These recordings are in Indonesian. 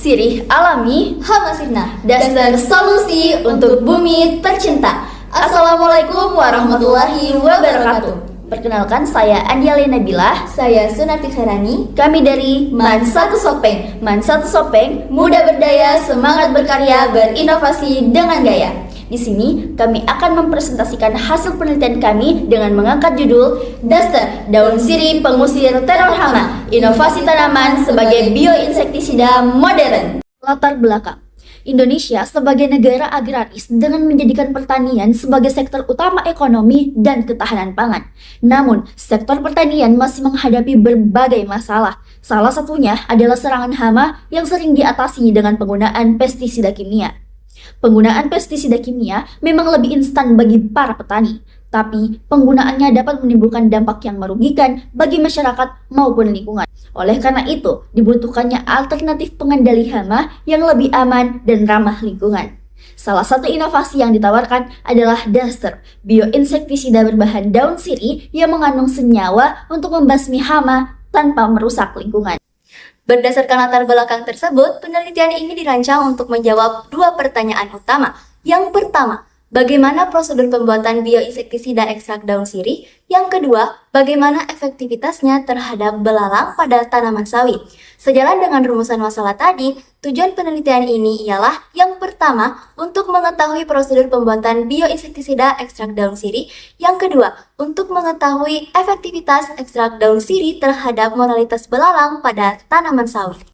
Sirih alami, Hamasirna, dasar solusi untuk bumi tercinta. Assalamualaikum warahmatullahi wabarakatuh. Perkenalkan, saya Andiale Nabila. saya Sunarti Khairani. Kami dari Man Satu Sopeng. Man Satu Sopeng, muda berdaya, semangat berkarya, berinovasi dengan gaya. Di sini kami akan mempresentasikan hasil penelitian kami dengan mengangkat judul Duster, daun sirih pengusir teror hama, inovasi tanaman sebagai bioinsektisida modern. Latar belakang: Indonesia sebagai negara agraris dengan menjadikan pertanian sebagai sektor utama ekonomi dan ketahanan pangan. Namun, sektor pertanian masih menghadapi berbagai masalah. Salah satunya adalah serangan hama yang sering diatasi dengan penggunaan pestisida kimia. Penggunaan pestisida kimia memang lebih instan bagi para petani, tapi penggunaannya dapat menimbulkan dampak yang merugikan bagi masyarakat maupun lingkungan. Oleh karena itu, dibutuhkannya alternatif pengendali hama yang lebih aman dan ramah lingkungan. Salah satu inovasi yang ditawarkan adalah Duster, bioinsektisida berbahan daun sirih yang mengandung senyawa untuk membasmi hama tanpa merusak lingkungan. Berdasarkan latar belakang tersebut, penelitian ini dirancang untuk menjawab dua pertanyaan utama. Yang pertama, bagaimana prosedur pembuatan bioinsektisida ekstrak daun sirih? Yang kedua, bagaimana efektivitasnya terhadap belalang pada tanaman sawit? Sejalan dengan rumusan masalah tadi, tujuan penelitian ini ialah yang pertama, untuk mengetahui prosedur pembuatan bioinsektisida ekstrak daun sirih. Yang kedua, untuk mengetahui efektivitas ekstrak daun sirih terhadap mortalitas belalang pada tanaman sawit.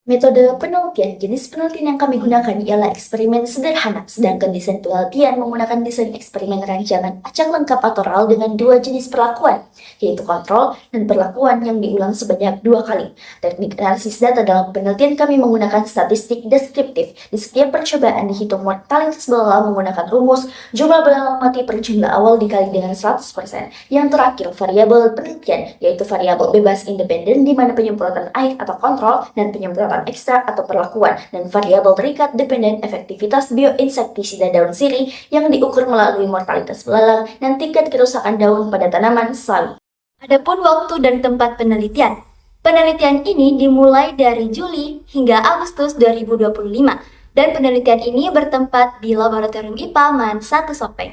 Metode penelitian, jenis penelitian yang kami gunakan ialah eksperimen sederhana, sedangkan desain penelitian menggunakan desain eksperimen rancangan acak lengkap atau RAL dengan dua jenis perlakuan, yaitu kontrol dan perlakuan yang diulang sebanyak 2 kali. Teknik analisis data dalam penelitian kami menggunakan statistik deskriptif. Di setiap percobaan dihitung mortalitas belalang menggunakan rumus jumlah belalang mati per jumlah awal dikali dengan 100%. Yang terakhir, variabel penelitian, yaitu variabel bebas independen di mana penyemprotan air atau kontrol dan penyemprotan ekstrak atau perlakuan, dan variabel terikat dependen efektivitas bioinsektisida daun sirih yang diukur melalui mortalitas belalang dan tingkat kerusakan daun pada tanaman sawit. Adapun waktu dan tempat penelitian. Penelitian ini dimulai dari Juli hingga Agustus 2025 dan penelitian ini bertempat di Laboratorium IPA Man 1 Sopeng.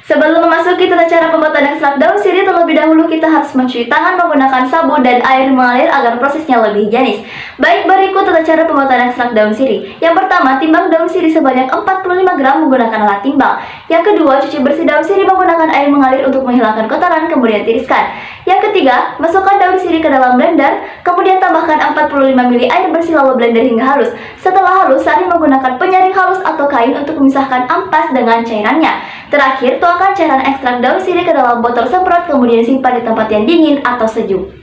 Sebelum memasuki tata cara pembuatan ekstrak daun sirih, terlebih dahulu kita harus mencuci tangan menggunakan sabun dan air mengalir agar prosesnya lebih higienis. Baik, berikut tata cara pembuatan ekstrak daun sirih. Yang pertama, timbang daun sirih sebanyak 45 gram menggunakan alat timbang. Yang kedua, cuci bersih daun sirih menggunakan air mengalir untuk menghilangkan kotoran, kemudian tiriskan. Yang ketiga, masukkan daun sirih ke dalam blender, kemudian tambahkan 45 ml air bersih lalu blender hingga halus. Setelah halus, saring menggunakan penyaring halus atau kain untuk memisahkan ampas dengan cairannya. Terakhir, tuangkan cairan ekstrak daun sirih ke dalam botol semprot, kemudian simpan di tempat yang dingin atau sejuk.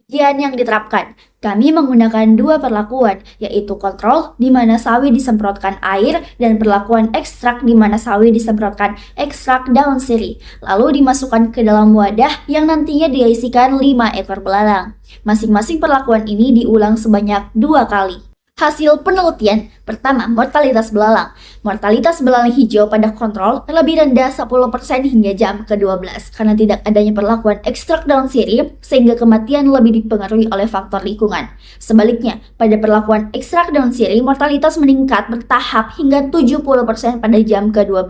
Ujian yang diterapkan, kami menggunakan dua perlakuan, yaitu kontrol di mana sawi disemprotkan air dan perlakuan ekstrak di mana sawi disemprotkan ekstrak daun sirih, lalu dimasukkan ke dalam wadah yang nantinya diisikan 5 ekor belalang. Masing-masing perlakuan ini diulang sebanyak 2 kali. Hasil penelitian, pertama, mortalitas belalang. Mortalitas belalang hijau pada kontrol lebih rendah 10% hingga jam ke-12 karena tidak adanya perlakuan ekstrak daun sirih sehingga kematian lebih dipengaruhi oleh faktor lingkungan. Sebaliknya, pada perlakuan ekstrak daun sirih, mortalitas meningkat bertahap hingga 70% pada jam ke-12,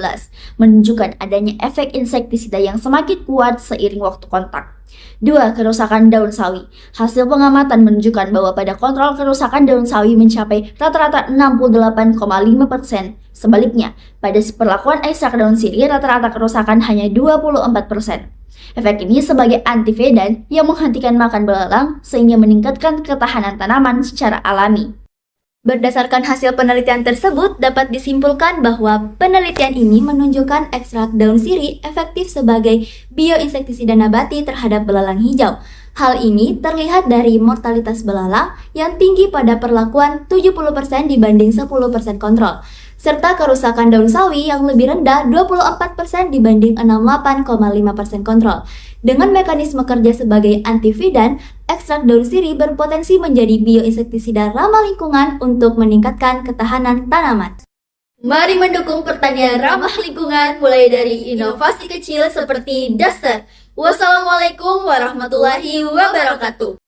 menunjukkan adanya efek insektisida yang semakin kuat seiring waktu kontak. 2. Kerusakan daun sawi. Hasil pengamatan menunjukkan bahwa pada kontrol kerusakan daun sawi mencapai rata-rata 68,5%. Sebaliknya, pada perlakuan ekstrak daun sirih rata-rata kerusakan hanya 24%. Efek ini sebagai antivedan yang menghentikan makan belalang sehingga meningkatkan ketahanan tanaman secara alami. Berdasarkan hasil penelitian tersebut, dapat disimpulkan bahwa penelitian ini menunjukkan ekstrak daun sirih efektif sebagai bioinsektisida nabati terhadap belalang hijau. Hal ini terlihat dari mortalitas belalang yang tinggi pada perlakuan 70% dibanding 10% kontrol, serta kerusakan daun sawi yang lebih rendah 24% dibanding 68,5% kontrol. Dengan mekanisme kerja sebagai antivedan, ekstrak daun sirih berpotensi menjadi bioinsektisida ramah lingkungan untuk meningkatkan ketahanan tanaman. Mari mendukung pertanian ramah lingkungan mulai dari inovasi kecil seperti Duster. Wassalamualaikum warahmatullahi wabarakatuh.